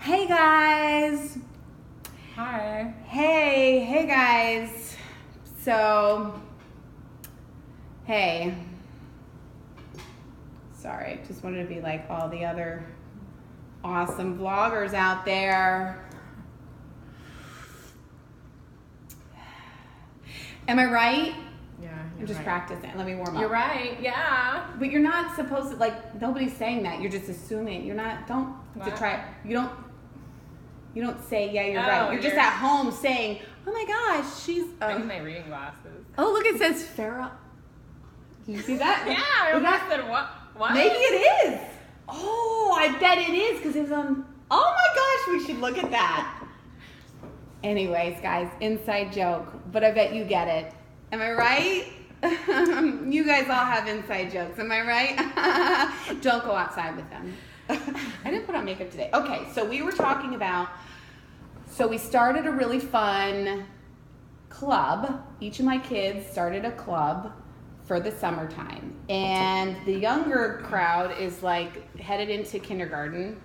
Hey guys. Hi. Hey guys. So, hey. Sorry, just wanted to be like all the other awesome vloggers out there. Am I right? Yeah, I'm just right. practicing. Let me warm up. You're right. Yeah. But you're not supposed to, like, nobody's saying that. You're just assuming. You're not, don't, What? to try, you don't say, yeah, you're Oh, right. You're just at home saying, oh my gosh, she's, I need my reading glasses. oh, look, it says Farrah. Did you see that? Yeah, I said what? What? Maybe it is. Oh, I bet it is because it was on, oh my gosh, we should look at that. Anyways, guys, inside joke, but I bet you get it. Am I right? You guys all have inside jokes, am I right? Don't go outside with them. I didn't put on makeup today. Okay, so we were talking about, so we started a really fun club. Each of my kids started a club for the summertime. And the younger crowd is like headed into kindergarten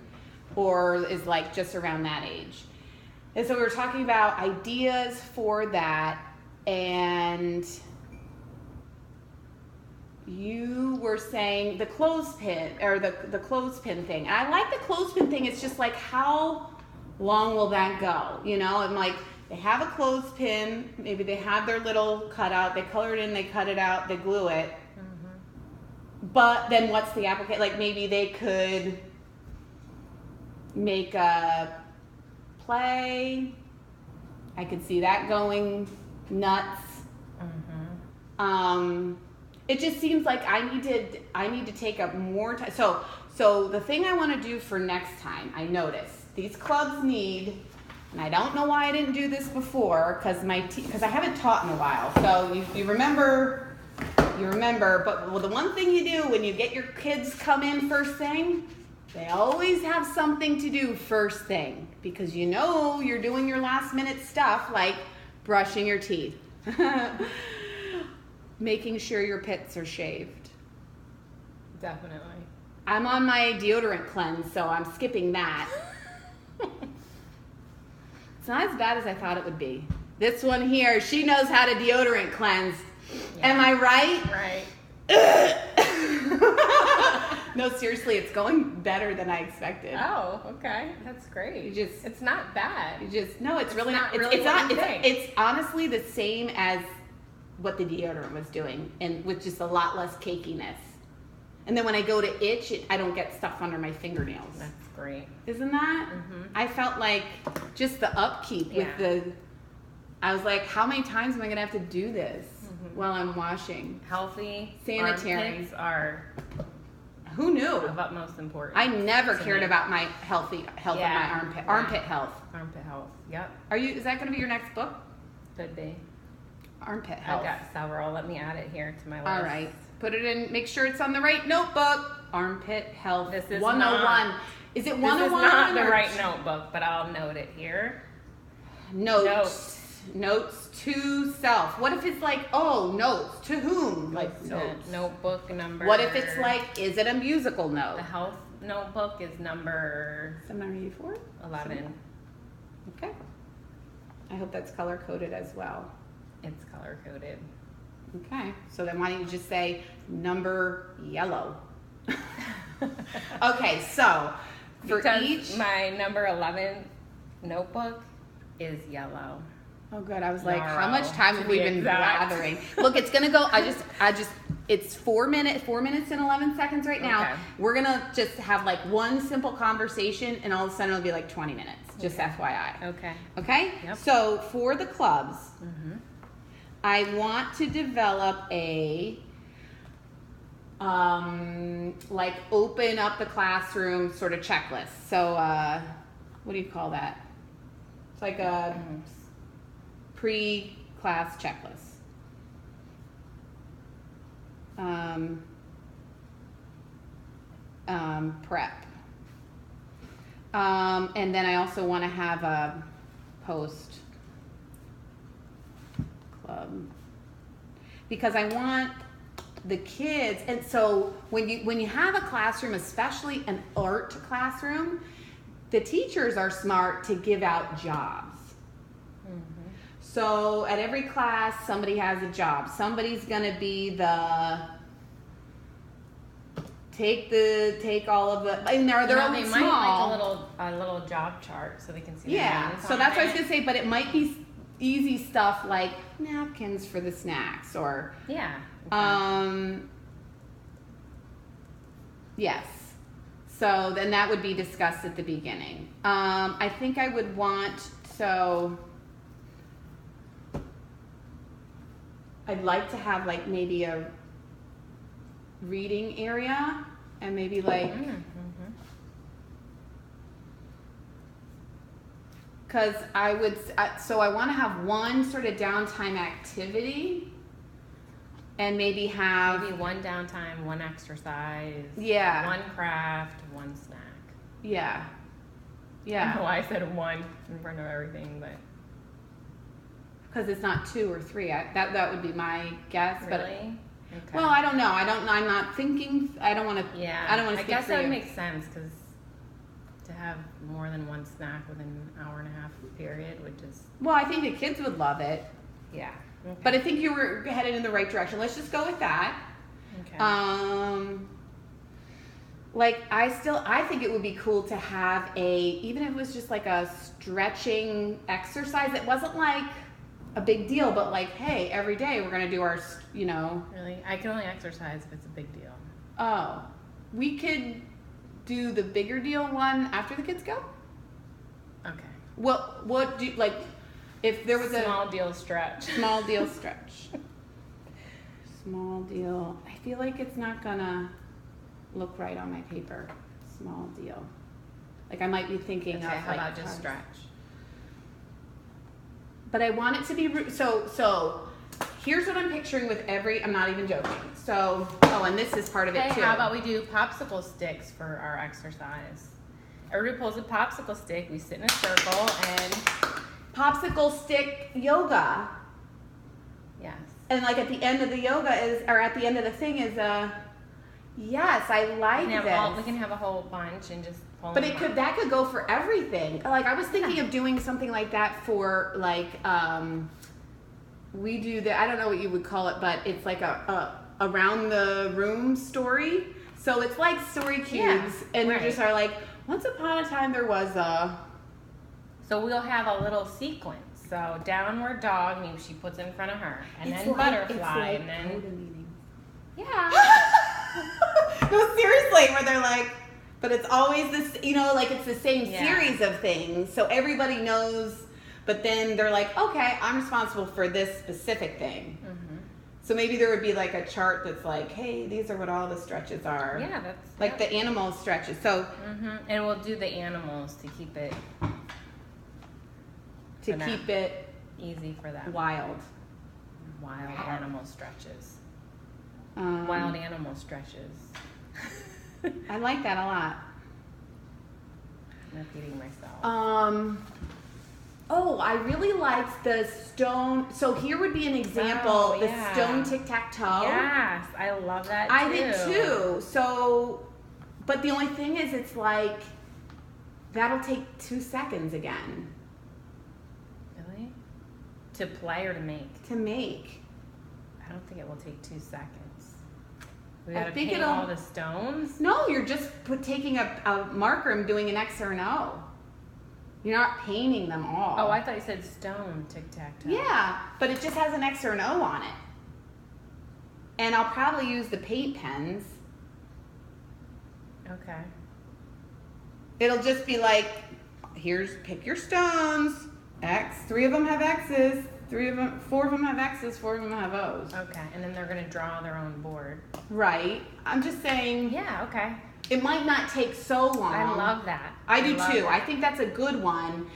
or is like just around that age. And so we were talking about ideas for that, and you were saying the clothespin, or the clothespin thing. And I like the clothespin thing. It's just like, how long will that go? You know, and like they have a clothespin, maybe they have their little cutout, they color it in, they cut it out, they glue it. Mm-hmm. But then what's the application? Like maybe they could make a play. I could see that going nuts. Mm-hmm. It just seems like I need to take up more time. So the thing I want to do for next time, I noticed these clubs need, and I don't know why I didn't do this before, because I haven't taught in a while. So you remember, but the one thing you do when you get your kids come in first thing, they always have something to do first thing, because you know you're doing your last minute stuff like brushing your teeth. Making sure your pits are shaved. Definitely. I'm on my deodorant cleanse, so I'm skipping that. It's not as bad as I thought it would be. This one here, she knows how to deodorant cleanse. Yeah. Am I right? Right. No, seriously, it's going better than I expected. Oh, okay. That's great. It's not bad. It's really not. It's honestly the same as what the deodorant was doing, and with just a lot less cakiness. And then when I go to itch, I don't get stuff under my fingernails. That's great. Isn't that? Mm-hmm. I felt like just the upkeep with I was like, how many times am I going to have to do this while I'm washing? Healthy, sanitary armpits are. Who knew? Of utmost importance. I never cared about my health of my armpit health. Armpit health. Yep. Is that going to be your next book? Could be. Armpit health. I've got several. Let me add it here to my list. All right. Put it in. Make sure it's on the right notebook. Armpit health. This is 101. Is it 101? This is not the right notebook, but I'll note it here. Notes to self. What if it's like, notes to whom? Like notes. Notebook number. What if it's like, is it a musical note? The health notebook is number 784? 11. Okay. I hope that's color coded as well. It's color coded. Okay. So then why don't you just say number yellow? Okay. So because my number 11 notebook is yellow. Oh, good. I was like, how much time have we been blathering? Look, it's going to go, it's 4 minutes and 11 seconds right now. Okay. We're going to just have like one simple conversation, and all of a sudden it'll be like 20 minutes. Just FYI. Okay. Okay? Yep. So for the clubs, I want to develop a, like open up the classroom sort of checklist. So, what do you call that? It's like a pre-class checklist. Prep. And then I also want to have a post club, because I want the kids, and so when you have a classroom, especially an art classroom, the teachers are smart to give out jobs. Mm-hmm. So at every class, somebody has a job. Somebody's gonna be the take all of the. And they're They small. might like a little job chart so they can see. Yeah. So that's what I was gonna say. But it might be easy stuff like napkins for the snacks or. Yeah. Okay. Yes. So then that would be discussed at the beginning. I think I would want, so I'd like to have like maybe a reading area and maybe like, because I would, so I want to have one sort of downtime activity. And maybe have... Maybe one downtime, one exercise. Yeah. One craft, one snack. Yeah. Yeah. I don't know why I said one in front of everything, but... Because it's not 2 or 3. That would be my guess. Really? But, okay. Well, I don't know. I'm not thinking... I don't want to... Yeah. I don't want to I guess for that you. would make sense, because to have more than one snack within an hour and a half period would just... Well, I think the kids would love it. Yeah. Okay. But I think you were headed in the right direction. Let's just go with that. Okay. Like I think it would be cool to have even if it was just like a stretching exercise. It wasn't like a big deal, but like, hey, every day we're gonna do our, Really? I can only exercise if it's a big deal. Oh, we could do the bigger deal one after the kids go. Okay. What do like? If there was small deal stretch. Small deal stretch. Small deal. I feel like it's not gonna look right on my paper. Small deal. Like I might be thinking of how like about just stretch? But I want it to be so. Here's what I'm picturing with I'm not even joking. So and this is part of it too. How about we do popsicle sticks for our exercise? Everybody pulls a popsicle stick. We sit in a circle and. Popsicle stick yoga. Yes. And like at the end of the yoga at the end of the thing is yes, I like this. We can have a whole bunch and just pull But them that could go for everything. Like I was thinking of doing something like that for like we do I don't know what you would call it, but it's like a around the room story. So it's like story cubes and you just are like, once upon a time there was a. So we'll have a little sequence. So downward dog means she puts it in front of her, and It's then like, butterfly, and then meeting. yeah. No, seriously, where they're like, but it's always this, like it's the same series of things, so everybody knows. But then they're like, okay, I'm responsible for this specific thing. Mm-hmm. So maybe there would be like a chart that's like, hey, these are what all the stretches are. Yeah, that's like the animal stretches. So, and we'll do the animals to keep it. Keep it easy for them. Wild animal stretches. Wild animal stretches. I like that a lot. I'm repeating myself. I really liked the stone. So here would be an example, the stone tic-tac-toe. Yes, I love that too. I did too. So, but the only thing is it's like, that'll take 2 seconds again. Really? To play or to make? To make. I don't think it will take 2 seconds. We gotta paint all the stones? No, you're just taking a marker and doing an X or an O. You're not painting them all. Oh, I thought you said stone tic-tac-toe. Yeah, but it just has an X or an O on it. And I'll probably use the paint pens. Okay. It'll just be like, pick your stones. X. 3 of them have X's. 4 of them have X's. 4 of them have O's. Okay, and then they're gonna draw their own board. Right. I'm just saying. Yeah. Okay. It might not take so long. I love that. I do too. I think that's a good one.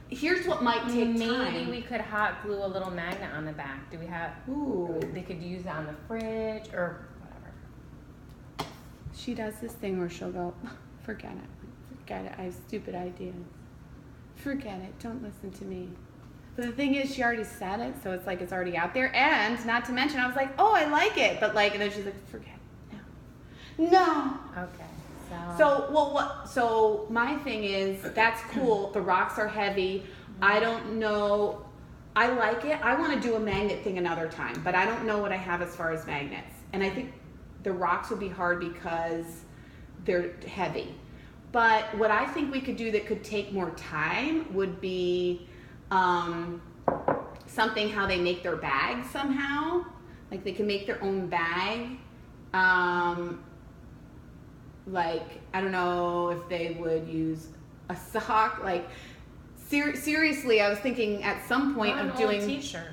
Here's what might take time. Maybe we could hot glue a little magnet on the back. Do we have? Ooh. They could use it on the fridge or whatever. She does this thing where she'll go, forget it. I have stupid ideas. Forget it. Don't listen to me. But the thing is, she already said it, so it's like it's already out there. And not to mention, I was like, oh, I like it. But like, and then she's like, forget it. No. Okay. So my thing is, that's cool. The rocks are heavy. I don't know. I like it. I want to do a magnet thing another time, but I don't know what I have as far as magnets. And I think the rocks would be hard because they're heavy. But what I think we could do that could take more time would be something how they make their bag somehow. Like they can make their own bag. Like, I don't know if they would use a sock. Like, seriously, I was thinking at some point of doing a t-shirt.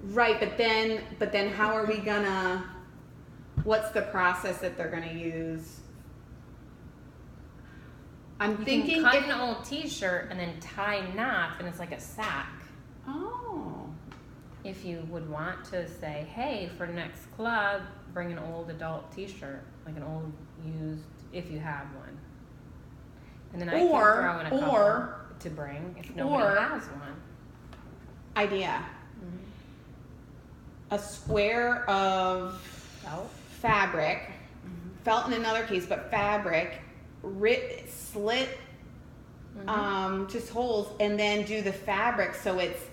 Right, but then how are we gonna? What's the process that they're gonna use? I'm thinking cut an old t-shirt and then tie knots, and it's like a sack. Oh. If you would want to say, hey, for next club, bring an old adult t-shirt, like an old used, if you have one. And then I can throw in a couple to bring if nobody has one. Idea. A square of fabric, felt in another case, but fabric, slit, just holes, and then do the fabric so it's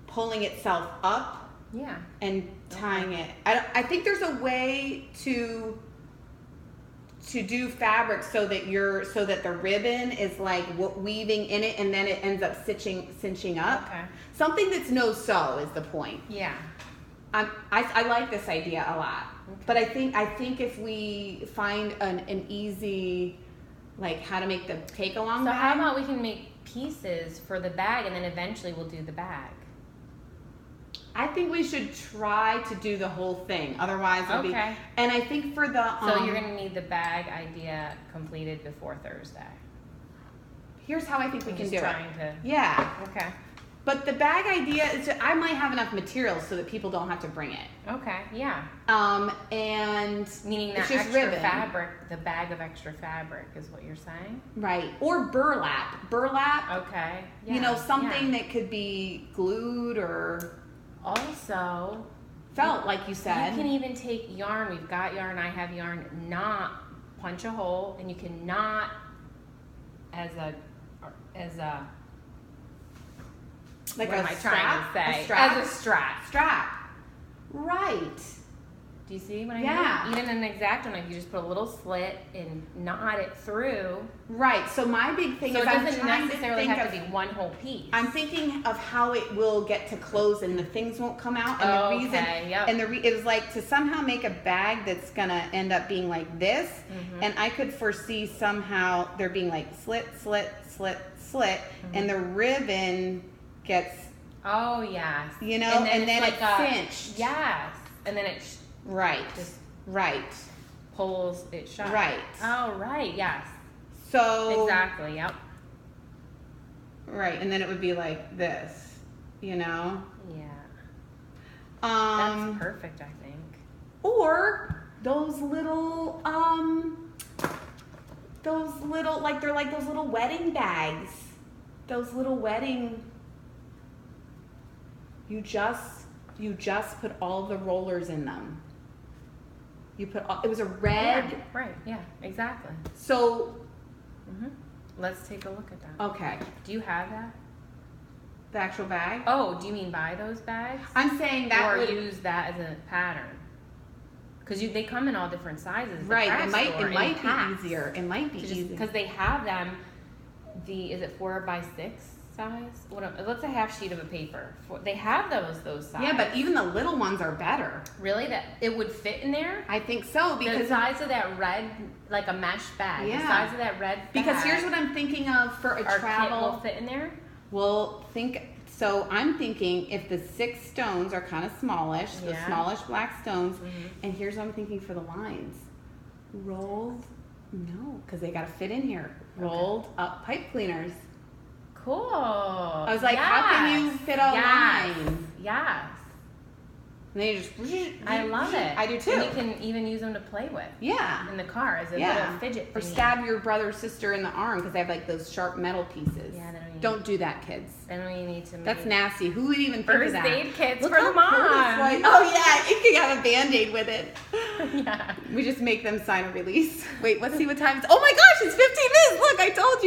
pulling itself up. Yeah. And tying it. I think there's a way to do fabric so that the ribbon is like weaving in it, and then it ends up cinching up. Okay. Something that's no sew is the point. Yeah. I like this idea a lot. Okay. But I think if we find an easy, like how to make the take along bag. So how about we can make pieces for the bag, and then eventually we'll do the bag. I think we should try to do the whole thing. Otherwise, it'll be. And I think for the. So you're gonna need the bag idea completed before Thursday. Here's how I think we can do it. Yeah. Okay. But the bag idea is I might have enough materials so that people don't have to bring it. Okay. Yeah. And meaning that just extra ribbon. fabric, the bag of extra fabric, is what you're saying. Right. Or burlap. Okay. Yeah. You know, something that could be glued or. Also, felt, like you said. You can even take yarn. We've got yarn. I have yarn. Knot, punch a hole, and you can knot as a. Like what a am I strap? trying to say? A strap? As a strap. Strap. Right. Do you see what I mean? Yeah. Even an exacto knife, you just put a little slit and knot it through. Right. So my big thing is it doesn't necessarily have to be one whole piece. I'm thinking of how it will get to close and the things won't come out. And the reason, and it was like to somehow make a bag that's gonna end up being like this. And I could foresee somehow there being like slit, and the ribbon gets. Oh yes. You know, and then it's cinched. Yes. And then it's. Right. Just pulls it shut. Right. Oh, right. Yes. So. Exactly. Yep. Right, and then it would be like this, you know. Yeah. That's perfect, I think. Or those little like they're like those little wedding bags. Those little wedding. You just put all the rollers in them. You put it was a red. Yeah, right. Yeah. Exactly. So. Let's take a look at that. Okay. Do you have that? The actual bag? Oh, do you mean buy those bags? I'm saying that or use that as a pattern. Because they come in all different sizes. Right. It might be easier. It might be easier because they have them. Is it 4x6 size? Let's say half sheet of a paper. They have those sizes. Yeah, but even the little ones are better. Really? That it would fit in there? I think so because the size of that red, like a mesh bag. Yeah. The size of that red bag. Because here's what I'm thinking of for a travel. Kit will fit in there. So I'm thinking if the 6 stones are kind of smallish, the smallish black stones, and here's what I'm thinking for the lines. Rolled, no, because they got to fit in here. Rolled up pipe cleaners. Cool. I was like, how can you fit a line? Yes. And then you just. I love it. I do too. And you can even use them to play with. Yeah. In the car as a little fidget Or thingy. stab your brother or sister in the arm because they have like those sharp metal pieces. Yeah, don't do that, kids. Then we need to. That's nasty. Who would even think of that? First aid kits Look for the mom. Like, oh yeah, you can have a Band-Aid with it. Yeah. We just make them sign a release. Wait, let's see what time it's. Oh my gosh, it's 15 minutes. Look, I told you.